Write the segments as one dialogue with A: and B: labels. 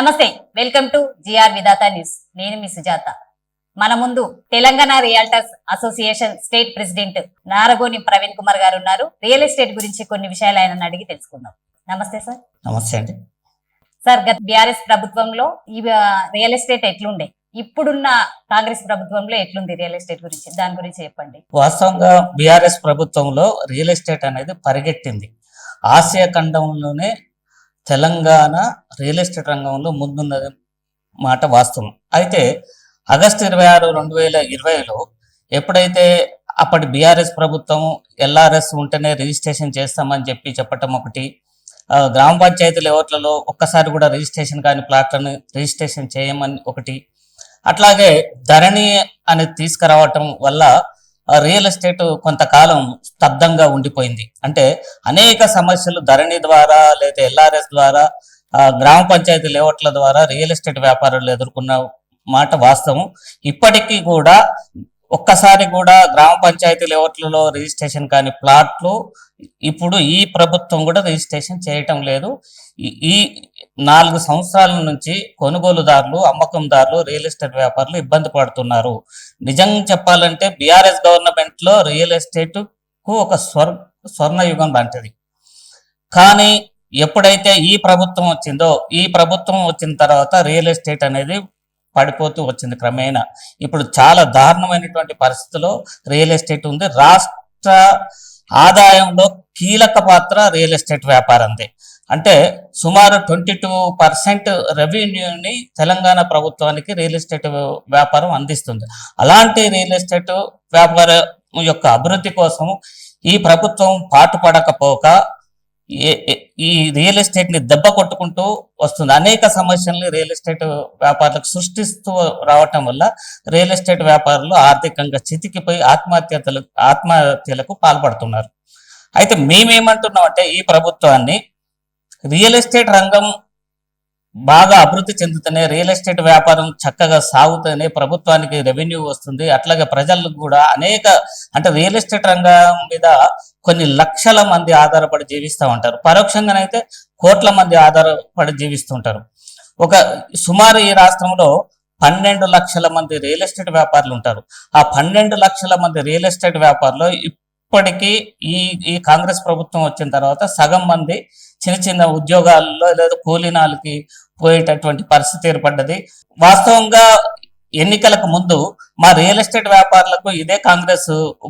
A: నమస్తే, welcome to GR Vidhatha news. నేను మీ సుజాత. మన ముందు Telangana realtors association state president Naragoni Praveen Kumar గారు ఉన్నారు. రియల్ ఎస్టేట్ గురించి కొన్ని విషయాలు ఆయన అడిగి తెలుసుకుందాం. నమస్తే సార్.
B: నమస్తే అండి.
A: సార్, గత బీఆర్ఎస్ ప్రభుత్వంలో ఈ రియల్ ఎస్టేట్ ఎట్లుండే, ఇప్పుడున్న కాంగ్రెస్ ప్రభుత్వంలో ఎట్లుంది రియల్ ఎస్టేట్ గురించి, దాని గురించి చెప్పండి.
B: వాస్తవంగా బీఆర్ఎస్ ప్రభుత్వంలో రియల్ ఎస్టేట్ అనేది పరిగెట్టింది. ఆసియా ఖండంలోనే తెలంగాణ రియల్ ఎస్టేట్ రంగంలో ముందున్నది మాట వాస్తవం. అయితే ఆగస్టు 26, 2020లో ఎప్పుడైతే అప్పటి బీఆర్ఎస్ ప్రభుత్వం ఎల్ఆర్ఎస్ ఉంటేనే రిజిస్ట్రేషన్ చేస్తామని చెప్పటం ఒకటి, గ్రామ పంచాయతీ లెవెల్లలో ఒక్కసారి కూడా రిజిస్ట్రేషన్ కాని ప్లాట్లను రిజిస్ట్రేషన్ చేయమని ఒకటి, అట్లాగే ధరణి అనేది తీసుకురావటం వల్ల రియల్ ఎస్టేట్ కొంతకాలం స్తబ్దంగా ఉండిపోయింది. అంటే అనేక సమస్యలు ధరణి ద్వారా లేదా ఎల్ఆర్ఎస్ ద్వారా గ్రామ పంచాయతీ లేఅవుట్ల ద్వారా రియల్ ఎస్టేట్ వ్యాపారులు ఎదుర్కొన్న మాట వాస్తవం. ఇప్పటికీ కూడా ఒక్కసారి కూడా గ్రామ పంచాయతీ లేఅవుట్లలో రిజిస్ట్రేషన్ కాని ప్లాట్లు ఇప్పుడు ఈ ప్రభుత్వం కూడా రిజిస్ట్రేషన్ చేయటం లేదు. ఈ 4 సంవత్సరాల నుంచి కొనుగోలుదారులు, అమ్మకందారులు, రియల్ ఎస్టేట్ వ్యాపారులు ఇబ్బంది పడుతున్నారు. నిజంగా చెప్పాలంటే బీఆర్ఎస్ గవర్నమెంట్ లో రియల్ ఎస్టేట్ కు ఒక స్వర్ణయుగం లాంటిది. కానీ ఎప్పుడైతే ఈ ప్రభుత్వం వచ్చిందో, ఈ ప్రభుత్వం వచ్చిన తర్వాత రియల్ ఎస్టేట్ అనేది పడిపోతూ వచ్చింది క్రమేణా. ఇప్పుడు చాలా దారుణమైనటువంటి పరిస్థితిలో రియల్ ఎస్టేట్ ఉంది. రాష్ట్ర ఆదాయంలో కీలక పాత్ర రియల్ ఎస్టేట్ వ్యాపారందే. అంటే సుమారు 22% రెవెన్యూని తెలంగాణ ప్రభుత్వానికి రియల్ ఎస్టేట్ వ్యాపారం అందిస్తుంది. అలాంటి రియల్ ఎస్టేట్ వ్యాపారం యొక్క అభివృద్ధి కోసం ఈ ప్రభుత్వం పాటుపడకపోక ఈ రియల్ ఎస్టేట్ ని దెబ్బ కొట్టుకుంటూ వస్తుంది. అనేక సమస్యల్ని రియల్ ఎస్టేట్ వ్యాపారులకు సృష్టిస్తూ రావటం వల్ల రియల్ ఎస్టేట్ వ్యాపారులు ఆర్థికంగా చితికిపోయి ఆత్మహత్యలకు పాల్పడుతున్నారు. అయితే మేమేమంటున్నాం అంటే, ఈ ప్రభుత్వాన్ని రియల్ ఎస్టేట్ రంగం బాగా అభివృద్ధి చెందుతూనే, రియల్ ఎస్టేట్ వ్యాపారం చక్కగా సాగుతూనే ప్రభుత్వానికి రెవెన్యూ వస్తుంది. అట్లాగే ప్రజలకు కూడా అంటే రియల్ ఎస్టేట్ రంగం మీద కొన్ని లక్షల మంది ఆధారపడి జీవిస్తూ ఉంటారు. పరోక్షంగానైతే కోట్ల మంది ఆధారపడి జీవిస్తుంటారు. సుమారు ఈ రాష్ట్రంలో 12 లక్షల మంది రియల్ ఎస్టేట్ వ్యాపారులు ఉంటారు. ఆ 12 లక్షల మంది రియల్ ఎస్టేట్ వ్యాపారులు ఇప్పటికీ ఈ కాంగ్రెస్ ప్రభుత్వం వచ్చిన తర్వాత సగం మంది చిన్న చిన్న ఉద్యోగాల్లో లేదా కూలీనాలకి పోయేటటువంటి పరిస్థితి ఏర్పడ్డది. వాస్తవంగా ఎన్నికలకు ముందు మా రియల్ ఎస్టేట్ వ్యాపారులకు ఇదే కాంగ్రెస్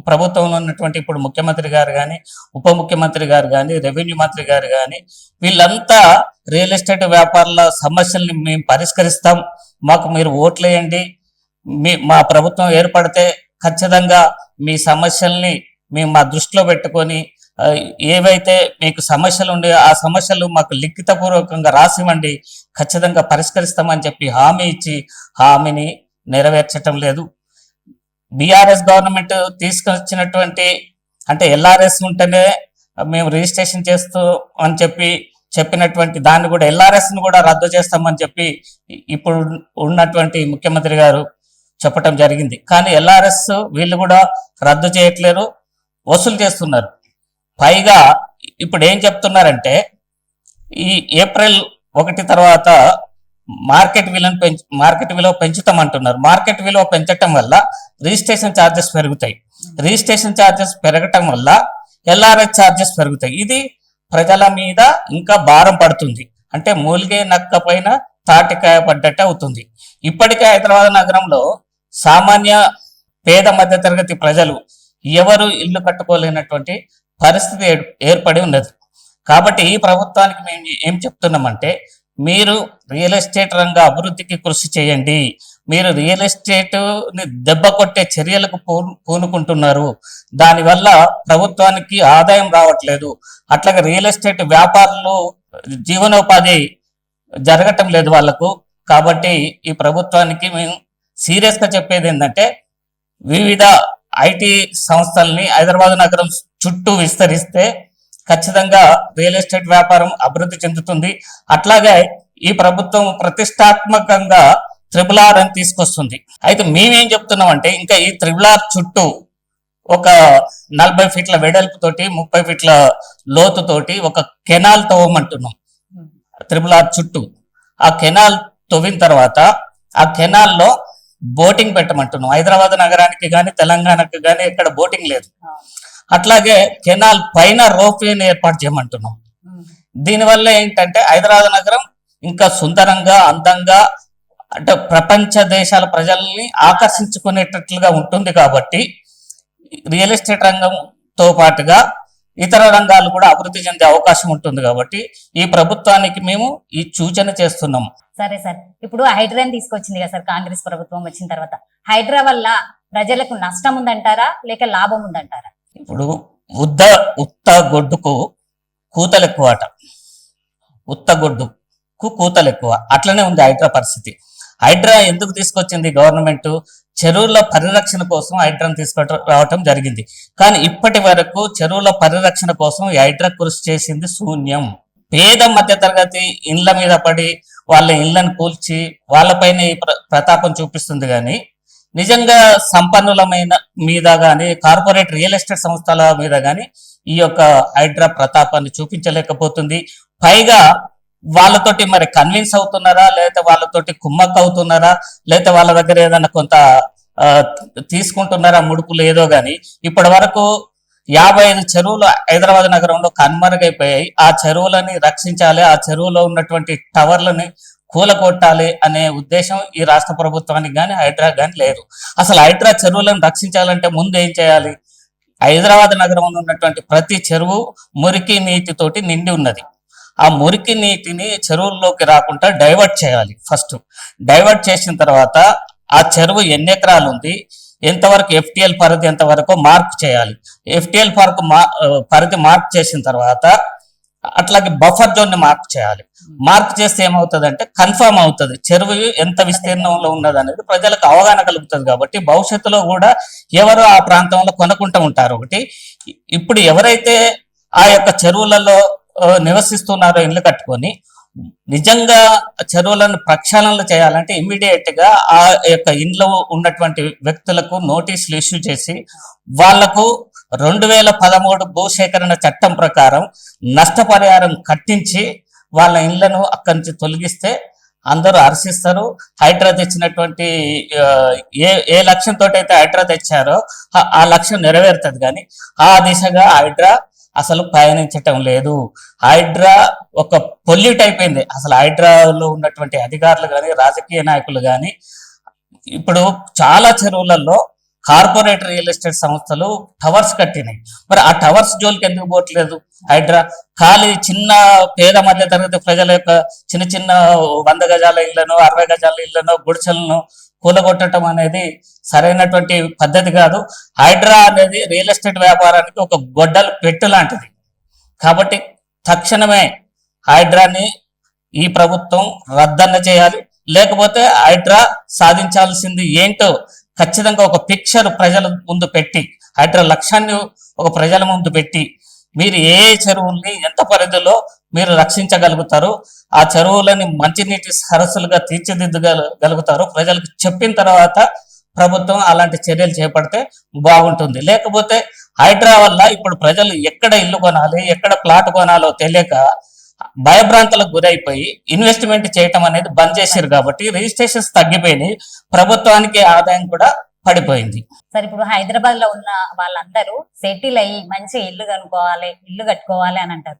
B: ప్రభుత్వంలో ఉన్నటువంటి ఇప్పుడు ముఖ్యమంత్రి గారు కానీ, ఉప ముఖ్యమంత్రి గారు కానీ, రెవెన్యూ మంత్రి గారు కానీ, వీళ్ళంతా రియల్ ఎస్టేట్ వ్యాపారుల సమస్యల్ని మేము పరిష్కరిస్తాం, మాకు మీరు ఓట్లేయండి, మా ప్రభుత్వం ఏర్పడితే ఖచ్చితంగా మీ సమస్యల్ని మేము మా దృష్టిలో పెట్టుకొని ఏవైతే మీకు సమస్యలు ఉండే ఆ సమస్యలు మాకు లిఖితపూర్వకంగా రాసివ్వండి, ఖచ్చితంగా పరిష్కరిస్తామని చెప్పి హామీ ఇచ్చి హామీని నెరవేర్చటం లేదు. బీఆర్ఎస్ గవర్నమెంట్ తీసుకొచ్చినటువంటి అంటే ఎల్ఆర్ఎస్ ఉంటేనే మేము రిజిస్ట్రేషన్ చేస్తూ అని చెప్పినటువంటి దాన్ని కూడా ఎల్ఆర్ఎస్ ను కూడా రద్దు చేస్తామని చెప్పి ఇప్పుడు ఉన్నటువంటి ముఖ్యమంత్రి గారు చెప్పటం జరిగింది. కానీ ఎల్ఆర్ఎస్ వీళ్ళు కూడా రద్దు చేయట్లేరు, వసూలు చేస్తున్నారు. పైగా ఇప్పుడు ఏం చెప్తున్నారంటే, ఈ April 1 తర్వాత మార్కెట్ విలువ పెంచుతామంటున్నారు. మార్కెట్ విలువ పెంచటం వల్ల రిజిస్ట్రేషన్ ఛార్జెస్ పెరుగుతాయి. రిజిస్ట్రేషన్ ఛార్జెస్ పెరగటం వల్ల ఎల్ఆర్ఎస్ ఛార్జెస్ పెరుగుతాయి. ఇది ప్రజల మీద ఇంకా భారం పడుతుంది. అంటే మూలిగే నక్క పైన తాటికాయ పడ్డట్టు అవుతుంది. ఇప్పటికే హైదరాబాద్ నగరంలో సామాన్య పేద మధ్యతరగతి ప్రజలు ఎవరు ఇల్లు కట్టుకోలేనటువంటి పరిస్థితి ఏర్పడి ఉన్నది. కాబట్టి ఈ ప్రభుత్వానికి మేము ఏం చెప్తున్నామంటే, మీరు రియల్ ఎస్టేట్ రంగ అభివృద్ధికి కృషి చేయండి. మీరు రియల్ ఎస్టేట్ ని దెబ్బ కొట్టే చర్యలకు పూనుకుంటున్నారు. దానివల్ల ప్రభుత్వానికి ఆదాయం రావట్లేదు. అట్లాగే రియల్ ఎస్టేట్ వ్యాపారులు జీవనోపాధి జరగటం లేదు వాళ్లకు. కాబట్టి ఈ ప్రభుత్వానికి మేము సీరియస్ గా చెప్పేది ఏంటంటే, వివిధ ఐటీ సంస్థల్ని హైదరాబాద్ నగరం చుట్టూ విస్తరిస్తే ఖచ్చితంగా రియల్ ఎస్టేట్ వ్యాపారం అభివృద్ధి చెందుతుంది. అట్లాగే ఈ ప్రభుత్వం ప్రతిష్టాత్మకంగా RRR అని తీసుకొస్తుంది. అయితే మేమేం చెప్తున్నామంటే, ఇంకా ఈ RRR చుట్టూ ఒక 40 ఫీట్ల వెడల్పుతోటి 30 ఫీట్ల లోతుతోటి ఒక కెనాల్ తవ్వమంటున్నాం RRR చుట్టూ. ఆ కెనాల్ తవ్విన తర్వాత ఆ కెనాల్లో బోటింగ్ పెట్టమంటున్నాం. హైదరాబాద్ నగరానికి కానీ తెలంగాణకి కానీ ఇక్కడ బోటింగ్ లేదు. అట్లాగే కెనాల్ పైన రోప్వేని ఏర్పాటు చేయమంటున్నాం. దీనివల్ల ఏంటంటే హైదరాబాద్ నగరం ఇంకా సుందరంగా, అందంగా, అంటే ప్రపంచ దేశాల ప్రజల్ని ఆకర్షించుకునేటట్లుగా ఉంటుంది. కాబట్టి రియల్ ఎస్టేట్ రంగంతో పాటుగా ఇతర రంగాలు కూడా అభివృద్ధి చెందే అవకాశం ఉంటుంది. కాబట్టి ఈ ప్రభుత్వానికి మేము ఈ సూచన చేస్తున్నాం.
A: సరే సార్, ఇప్పుడు హైడ్రాని తీసుకొచ్చింది కదా సార్ కాంగ్రెస్ ప్రభుత్వం వచ్చిన తర్వాత, హైడ్రా వల్ల ప్రజలకు నష్టం ఉందంటారా లేక లాభం ఉందంటారా?
B: ఇప్పుడు ఉత్త గొడ్డుకు కూతలు ఎక్కువ అట. ఉత్త గొడ్డుకు కూతలు ఎక్కువ. అట్లనే ఉంది హైడ్రా పరిస్థితి. హైడ్రా ఎందుకు తీసుకొచ్చింది గవర్నమెంట్? చెరువుల పరిరక్షణ కోసం హైడ్రాను తీసుకురావటం జరిగింది. కానీ ఇప్పటి వరకు చెరువుల పరిరక్షణ కోసం ఈ హైడ్రా కృషి చేసింది శూన్యం. పేద మధ్య తరగతి ఇండ్ల మీద పడి వాళ్ళ ఇళ్లను కూల్చి వాళ్ళపైన ఈ ప్రతాపం చూపిస్తుంది. కానీ నిజంగా సంపన్నులమైన మీద కానీ కార్పొరేట్ రియల్ ఎస్టేట్ సంస్థల మీద కానీ ఈ యొక్క హైడ్రా ప్రతాపాన్ని చూపించలేకపోతుంది. పైగా వాళ్ళతోటి మరి కన్విన్స్ అవుతున్నారా, లేకపోతే వాళ్ళతోటి కుమ్మక్క అవుతున్నారా, లేకపోతే వాళ్ళ దగ్గర ఏదైనా కొంత తీసుకుంటున్నారా ముడుపులు ఏదో గాని ఇప్పటి వరకు 55 చెరువులు హైదరాబాద్ నగరంలో కనుమరుగైపోయాయి. ఆ చెరువులని రక్షించాలి, ఆ చెరువులో ఉన్నటువంటి టవర్లని కూలగొట్టాలి అనే ఉద్దేశం ఈ రాష్ట్ర ప్రభుత్వానికి కానీ హైడ్రా కానీ లేదు. అసలు హైడ్రా చెరువులను రక్షించాలంటే ముందు ఏం చేయాలి? హైదరాబాద్ నగరంలో ఉన్నటువంటి ప్రతి చెరువు మురికి నీటితోటి నిండి ఉన్నది. ఆ మురికి నీటిని చెరువుల్లోకి రాకుండా డైవర్ట్ చేయాలి. ఫస్ట్ డైవర్ట్ చేసిన తర్వాత ఆ చెరువు ఎన్ని ఎకరాలు ఉంది, ఎంతవరకు ఎఫ్టిఎల్ పరిధి ఎంతవరకు మార్క్ చేయాలి. ఎఫ్టిఎల్ పరిధి మార్క్ చేసిన తర్వాత అట్లాగే బఫర్ జోన్ ని మార్క్ చేయాలి. మార్క్ చేస్తే ఏమవుతుంది అంటే కన్ఫర్మ్ అవుతుంది చెరువు ఎంత విస్తీర్ణంలో ఉన్నది అనేది ప్రజలకు అవగాహన కలుగుతుంది. కాబట్టి భవిష్యత్తులో కూడా ఎవరు ఆ ప్రాంతంలో కొనుక్కుంటూ ఉంటారు. ఒకటి, ఇప్పుడు ఎవరైతే ఆ యొక్క చెరువులలో నివసిస్తున్నారో ఇల్లు కట్టుకొని నిజంగా చెరువులను ప్రక్షాళనలు చేయాలంటే ఇమ్మీడియట్ గా ఆ యొక్క ఇంట్లో ఉన్నటువంటి వ్యక్తులకు నోటీసులు ఇష్యూ చేసి వాళ్లకు 2013 భూసేకరణ చట్టం ప్రకారం నష్టపరిహారం కట్టించి వాళ్ళ ఇళ్లను అక్కడి నుంచి తొలగిస్తే అందరూ హర్షిస్తారు. హైడ్రా తెచ్చినటువంటి ఏ లక్ష్యంతో అయితే హైడ్రా తెచ్చారో ఆ లక్ష్యం నెరవేరుతుంది. కానీ ఆ దిశగా హైడ్రా అసలు పయనించటం లేదు. హైడ్రా ఒక పొల్యూట్ అయిపోయింది. అసలు హైడ్రాలో ఉన్నటువంటి అధికారులు కానీ రాజకీయ నాయకులు కానీ ఇప్పుడు చాలా చెరువులలో కార్పొరేట్ రియల్ ఎస్టేట్ సంస్థలు టవర్స్ కట్టినాయి. మరి ఆ టవర్స్ జోలికి ఎందుకు పోవట్లేదు హైడ్రా? ఖాళీ చిన్న పేద మధ్య తరగతి ప్రజల యొక్క చిన్న చిన్న 100 గజాల ఇళ్లను, 60 గజాల ఇళ్లను, గుడిసెలను కూలగొట్టడం అనేది సరైనటువంటి పద్ధతి కాదు. హైడ్రా అనేది రియల్ ఎస్టేట్ వ్యాపారానికి ఒక గొడ్డలు పెట్టు లాంటిది. కాబట్టి తక్షణమే హైడ్రాని ఈ ప్రభుత్వం రద్దన్న చేయాలి. లేకపోతే హైడ్రా సాధించాల్సింది ఏంటో ఖచ్చితంగా ఒక పిక్చర్ ప్రజల ముందు పెట్టి, హైడ్రా లక్ష్యాన్ని ఒక ప్రజల ముందు పెట్టి మీరు ఏ చెరువుల్ని ఎంత పరిధిలో మీరు రక్షించగలుగుతారు, ఆ చెరువులని మంచినీటి సరస్సులుగా తీర్చిదిద్దగలుగుతారు ప్రజలకు చెప్పిన తర్వాత ప్రభుత్వం అలాంటి చర్యలు చేపడితే బాగుంటుంది. లేకపోతే హైడ్రా వల్ల ఇప్పుడు ప్రజలు ఎక్కడ ఇల్లు కొనాలి, ఎక్కడ ప్లాట్ కొనాలో తెలియక భయభ్రాంతులకు గురైపోయి ఇన్వెస్ట్మెంట్ చేయటం అనేది బంద్ చేశారు. కాబట్టి రిజిస్ట్రేషన్స్ తగ్గిపోయినాయి, ప్రభుత్వానికి ఆదాయం కూడా పడిపోయింది.
A: సరే, ఇప్పుడు హైదరాబాద్ లో ఉన్న వాళ్ళందరూ సెటిల్ అయ్యి మంచి ఇల్లు కనుక్కోవాలి, ఇల్లు కట్టుకోవాలి అని అంటారు.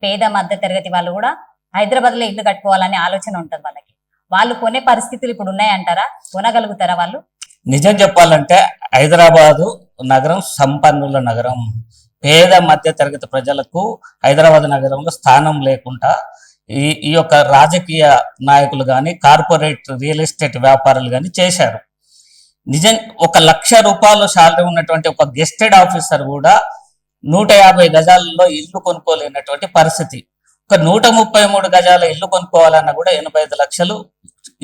A: పేద మధ్య తరగతి వాళ్ళు కూడా హైదరాబాద్ లో ఇల్లు కట్టుకోవాలనే ఆలోచన ఉంటుంది వాళ్ళకి. వాళ్ళు కొనే పరిస్థితులు ఇప్పుడు ఉన్నాయంటారా? కొనగలుగుతారా వాళ్ళు?
B: నిజం చెప్పాలంటే హైదరాబాదు నగరం సంపన్నుల నగరం. పేద మధ్య తరగతి ప్రజలకు హైదరాబాద్ నగరంలో స్థానం లేకుండా ఈ యొక్క రాజకీయ నాయకులు కానీ కార్పొరేట్ రియల్ ఎస్టేట్ వ్యాపారులు కానీ చేశారు. నిజం 1 లక్ష రూపాయలు శాలరీ ఉన్నటువంటి ఒక గెస్టెడ్ ఆఫీసర్ కూడా 150 గజాలలో ఇల్లు కొనుక్కోలేనటువంటి పరిస్థితి. ఒక 133 గజాల ఇల్లు కొనుక్కోవాలన్నా కూడా 85 లక్షలు.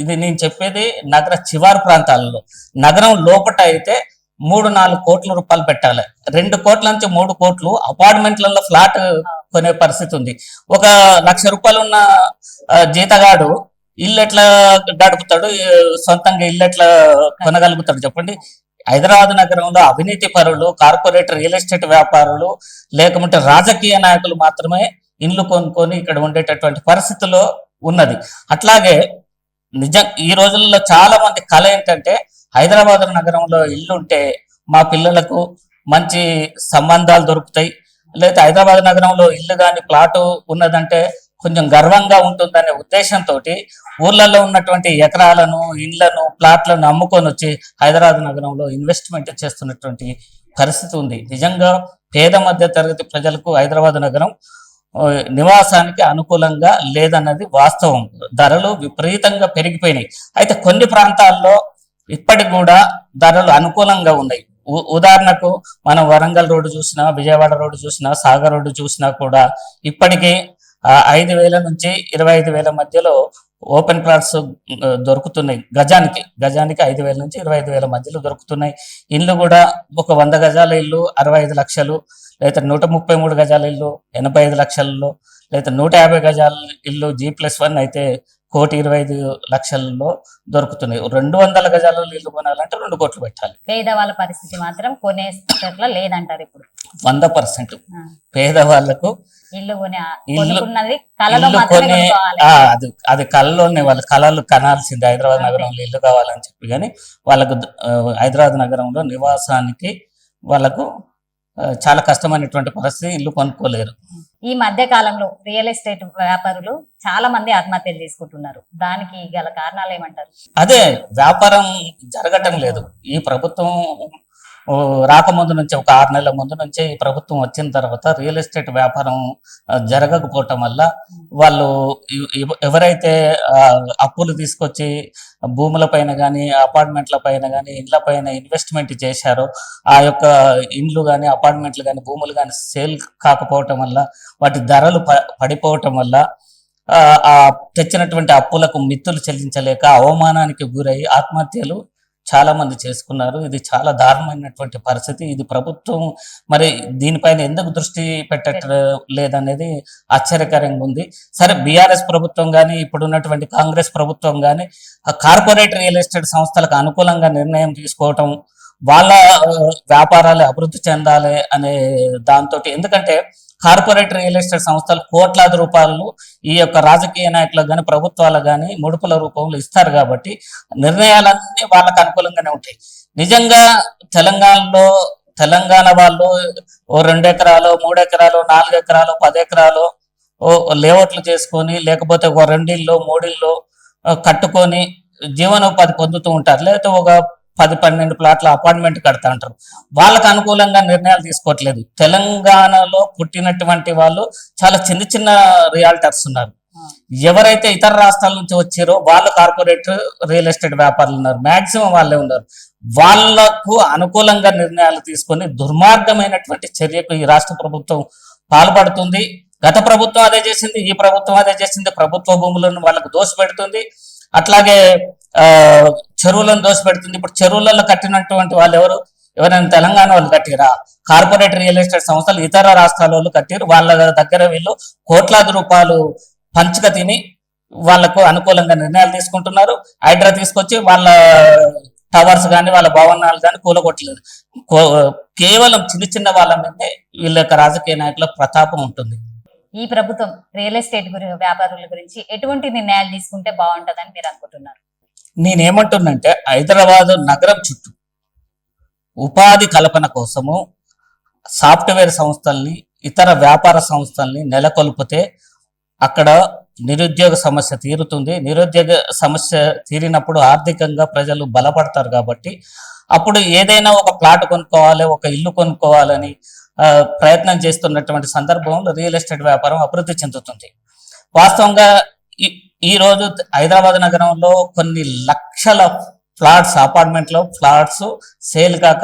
B: ఇది నేను చెప్పేది నగర శివారు ప్రాంతాలలో. నగరం లోపట అయితే 3-4 కోట్ల రూపాయలు పెట్టాలి. 2 కోట్ల నుంచి 3 కోట్లు అపార్ట్మెంట్లలో ఫ్లాట్ కొనే పరిస్థితి ఉంది. 1 లక్ష రూపాయలు ఉన్న జీతగాడు ఇల్లు ఎట్లా గడుపుతాడు? సొంతంగా ఇల్లు ఎట్లా కొనగలుగుతాడు చెప్పండి? హైదరాబాద్ నగరంలో అవినీతి పరులు, కార్పొరేట్ రియల్ ఎస్టేట్ వ్యాపారులు, లేకపోతే రాజకీయ నాయకులు మాత్రమే ఇండ్లు కొనుక్కొని ఇక్కడ ఉండేటటువంటి పరిస్థితుల్లో ఉన్నది. అట్లాగే నిజం ఈ రోజుల్లో చాలా మంది కళ ఏంటంటే హైదరాబాద్ నగరంలో ఇల్లు ఉంటే మా పిల్లలకు మంచి సంబంధాలు దొరుకుతాయి, లేదా హైదరాబాద్ నగరంలో ఇల్లు కానీ ప్లాటు ఉన్నదంటే కొంచెం గర్వంగా ఉంటుందనే ఉద్దేశంతో ఊర్లలో ఉన్నటువంటి ఎకరాలను ఇళ్లను ప్లాట్లను అమ్ముకొని వచ్చి హైదరాబాద్ నగరంలో ఇన్వెస్ట్మెంట్ చేస్తున్నటువంటి పరిస్థితి ఉంది. నిజంగా పేద మధ్య తరగతి ప్రజలకు హైదరాబాద్ నగరం నివాసానికి అనుకూలంగా లేదన్నది వాస్తవం. ధరలు విపరీతంగా పెరిగిపోయినాయి. అయితే కొన్ని ప్రాంతాల్లో ఇప్పటికి కూడా ధరలు అనుకూలంగా ఉన్నాయి. ఉదాహరణకు మనం వరంగల్ రోడ్డు చూసినా, విజయవాడ రోడ్డు చూసినా, సాగర్ రోడ్డు చూసినా కూడా ఇప్పటికీ 5,000 నుంచి 25,000 మధ్యలో ఓపెన్ ప్లాట్స్ దొరుకుతున్నాయి. గజానికి 5,000 నుంచి 25,000 మధ్యలో దొరుకుతున్నాయి. ఇల్లు కూడా ఒక 100 గజాల ఇల్లు 65 లక్షలు, లేదా 133 గజాల ఇల్లు 85 లక్షలలో, లేదా 150 గజాల ఇల్లు G+1 అయితే 1,25,00,000లో దొరుకుతున్నాయి. 200 గజాల ఇల్లు కొనాలంటే 2 కోట్లు పెట్టాలి.
A: పేదవాళ్ళ పరిస్థితి మాత్రం కొనే స్థితిలో లేదంటారు ఇప్పుడు.
B: 100% పేదవాళ్లకు
A: ఇల్లు
B: ఇల్లు
A: కళలో
B: ఇల్లు
A: మాత్రమే
B: కొని
A: కొనుక్కోవాలి.
B: అది కళలోనే వాళ్ళ కళలు కనాల్సింది. హైదరాబాద్ నగరంలో ఇల్లు కావాలని చెప్పి కానీ వాళ్ళకు హైదరాబాద్ నగరంలో నివాసానికి వాళ్ళకు చాలా కష్టమైనటువంటి పరిస్థితి, ఇల్లు కొనుక్కోలేరు.
A: ఈ మధ్య కాలంలో రియల్ ఎస్టేట్ వ్యాపారులు చాలా మంది ఆత్మహత్యలు చేసుకుంటున్నారు. దానికి గల కారణాలు ఏమంటారు?
B: అదే వ్యాపారం జరగటం లేదు. ఈ ప్రభుత్వం రాకముందు నుంచి ఒక 6 నెలల ముందు నుంచే ఈ ప్రభుత్వం వచ్చిన తర్వాత రియల్ ఎస్టేట్ వ్యాపారం జరగకపోవటం వల్ల వాళ్ళు ఎవరైతే అప్పులు తీసుకొచ్చి భూముల పైన కానీ అపార్ట్మెంట్ల పైన కానీ ఇండ్ల పైన ఇన్వెస్ట్మెంట్ చేశారో ఆ యొక్క ఇండ్లు కానీ అపార్ట్మెంట్లు కానీ భూములు కానీ సేల్ కాకపోవటం వల్ల వాటి ధరలు పడిపోవటం వల్ల ఆ తెచ్చినటువంటి అప్పులకు మిత్తులు చెల్లించలేక అవమానానికి గురై ఆత్మహత్యలు చాలా మంది చేసుకున్నారు. ఇది చాలా దారుణమైనటువంటి పరిస్థితి. ఇది ప్రభుత్వం మరి దీనిపైన ఎందుకు దృష్టి పెట్టలేదనేది ఆశ్చర్యకరంగా ఉంది. సరే, బీఆర్ఎస్ ప్రభుత్వం కానీ ఇప్పుడు ఉన్నటువంటి కాంగ్రెస్ ప్రభుత్వం కానీ కార్పొరేట్ రియల్ ఎస్టేట్ సంస్థలకు అనుకూలంగా నిర్ణయం తీసుకోవటం, వాళ్ళ వ్యాపారాలు అభివృద్ధి చెందాలి అనే దాంతో, ఎందుకంటే కార్పొరేట్ రియల్ ఎస్టేట్ సంస్థలు కోట్లాది రూపాయలు ఈ యొక్క రాజకీయ నాయకులకు కానీ ప్రభుత్వాలకు కానీ ముడుపుల రూపంలో ఇస్తారు కాబట్టి నిర్ణయాలన్నీ వాళ్ళకు అనుకూలంగానే ఉంటాయి. నిజంగా తెలంగాణ వాళ్ళు ఓ 2 ఎకరాలు 3 ఎకరాలు 4 ఎకరాలు 10 ఎకరాలు లేఅవుట్లు చేసుకొని, లేకపోతే ఒక 2 ఇళ్ళు 3 ఇళ్ళు కట్టుకొని జీవనోపాధి పొందుతూ ఉంటారు. లేకపోతే ఒక 10-12 ప్లాట్ల అపార్ట్మెంట్ కడతా అంటారు. వాళ్ళకు అనుకూలంగా నిర్ణయాలు తీసుకోవట్లేదు. తెలంగాణలో పుట్టినటువంటి వాళ్ళు చాలా చిన్న రియాల్టర్స్ ఉన్నారు. ఎవరైతే ఇతర రాష్ట్రాల నుంచి వచ్చారో వాళ్ళు కార్పొరేట్ రియల్ ఎస్టేట్ వ్యాపారులు ఉన్నారు. మాక్సిమం వాళ్ళే ఉన్నారు. వాళ్లకు అనుకూలంగా నిర్ణయాలు తీసుకొని దుర్మార్గమైనటువంటి చర్యకు ఈ రాష్ట్ర ప్రభుత్వం పాల్పడుతుంది. గత ప్రభుత్వం అదే చేసింది, ఈ ప్రభుత్వం అదే చేసింది. ప్రభుత్వ భూములను వాళ్ళకు దోషపెడుతుంది. అట్లాగే చెరువులను దోషపెడుతుంది. ఇప్పుడు చెరువులలో కట్టినటువంటి వాళ్ళు ఎవరైనా తెలంగాణ వాళ్ళు కట్టిరా? కార్పొరేట్ రియల్ ఎస్టేట్ సంస్థలు ఇతర రాష్ట్రాల వాళ్ళు కట్టిరు. వాళ్ళ దగ్గర వీళ్ళు కోట్లాది రూపాయలు పంచక తిని వాళ్లకు అనుకూలంగా నిర్ణయాలు తీసుకుంటున్నారు. హైడ్రా తీసుకొచ్చి వాళ్ళ టవర్స్ కానీ వాళ్ళ భవనాలు కానీ కూలగొట్టలేదు. కేవలం చిన్న వాళ్ళ మీదే వీళ్ళ యొక్క రాజకీయ నాయకుల ప్రతాపం ఉంటుంది.
A: ఈ ప్రభుత్వం రియల్ ఎస్టేట్ వ్యాపారుల గురించి ఎటువంటి నిర్ణయాలు తీసుకుంటే బాగుంటుందని మీరు అనుకుంటున్నారు?
B: నేనేమంటున్నంటే హైదరాబాద్ నగరం చుట్టూ ఉపాధి కల్పన కోసము సాఫ్ట్వేర్ సంస్థల్ని ఇతర వ్యాపార సంస్థల్ని నెలకొల్పితే అక్కడ నిరుద్యోగ సమస్య తీరుతుంది. నిరుద్యోగ సమస్య తీరినప్పుడు ఆర్థికంగా ప్రజలు బలపడతారు. కాబట్టి అప్పుడు ఏదైనా ఒక ప్లాట్ కొనుక్కోవాలి, ఒక ఇల్లు కొనుక్కోవాలని ప్రయత్నం చేస్తున్నటువంటి సందర్భంలో రియల్ ఎస్టేట్ వ్యాపారం అభివృద్ధి చెందుతుంది. వాస్తవంగా ఈ రోజు హైదరాబాద్ నగరంలో కొన్ని లక్షల ఫ్లాట్స్, అపార్ట్మెంట్లో ఫ్లాట్స్ సేల్ కాక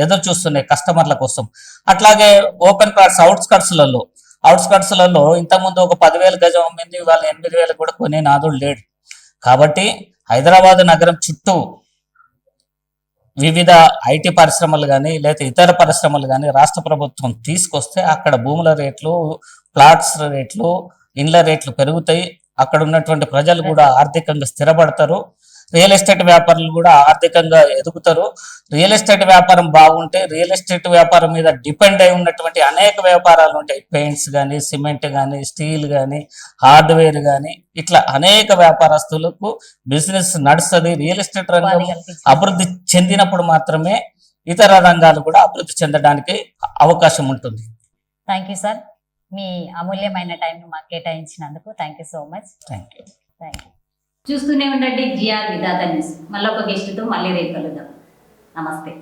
B: ఎదురు చూస్తున్నాయి కస్టమర్ల కోసం. అట్లాగే ఓపెన్ ప్లాట్స్ అవుట్స్కట్స్లలో ఇంతకుముందు ఒక 10,000 గజం అమ్మింది, వాళ్ళ 8,000 కూడా కొనే నాదుడు లేడు. కాబట్టి హైదరాబాద్ నగరం చుట్టూ వివిధ ఐటీ పరిశ్రమలు కానీ లేదా ఇతర పరిశ్రమలు కానీ రాష్ట్ర ప్రభుత్వం తీసుకొస్తే అక్కడ భూముల రేట్లు, ప్లాట్స్ రేట్లు, ఇండ్ల రేట్లు పెరుగుతాయి. అక్కడ ఉన్నటువంటి ప్రజలు కూడా ఆర్థికంగా స్థిరపడతారు. రియల్ ఎస్టేట్ వ్యాపారులు కూడా ఆర్థికంగా ఎదుగుతారు. రియల్ ఎస్టేట్ వ్యాపారం బాగుంటే రియల్ ఎస్టేట్ వ్యాపారం మీద డిపెండ్ అయి ఉన్నటువంటి అనేక వ్యాపారాలు ఉంటాయి. పెయింట్స్ కానీ, సిమెంట్ కానీ, స్టీల్ కానీ, హార్డ్వేర్ కానీ, ఇట్లా అనేక వ్యాపారస్తులకు బిజినెస్ నడుస్తుంది. రియల్ ఎస్టేట్ రంగం అభివృద్ధి చెందినప్పుడు మాత్రమే ఇతర రంగాలు కూడా అభివృద్ధి చెందడానికి అవకాశం ఉంటుంది.
A: థ్యాంక్ యూ సార్, మీ అమూల్యమైన టైం మాకు కేటాయించినందుకు thank you so much.
B: Thank you.
A: Thank you. చూస్తూనే ఉండండి జిఆర్ విధాత న్యూస్. మళ్ళీ ఒక గెస్ట్తో మళ్ళీ రేపు కలుద్దాం. నమస్తే.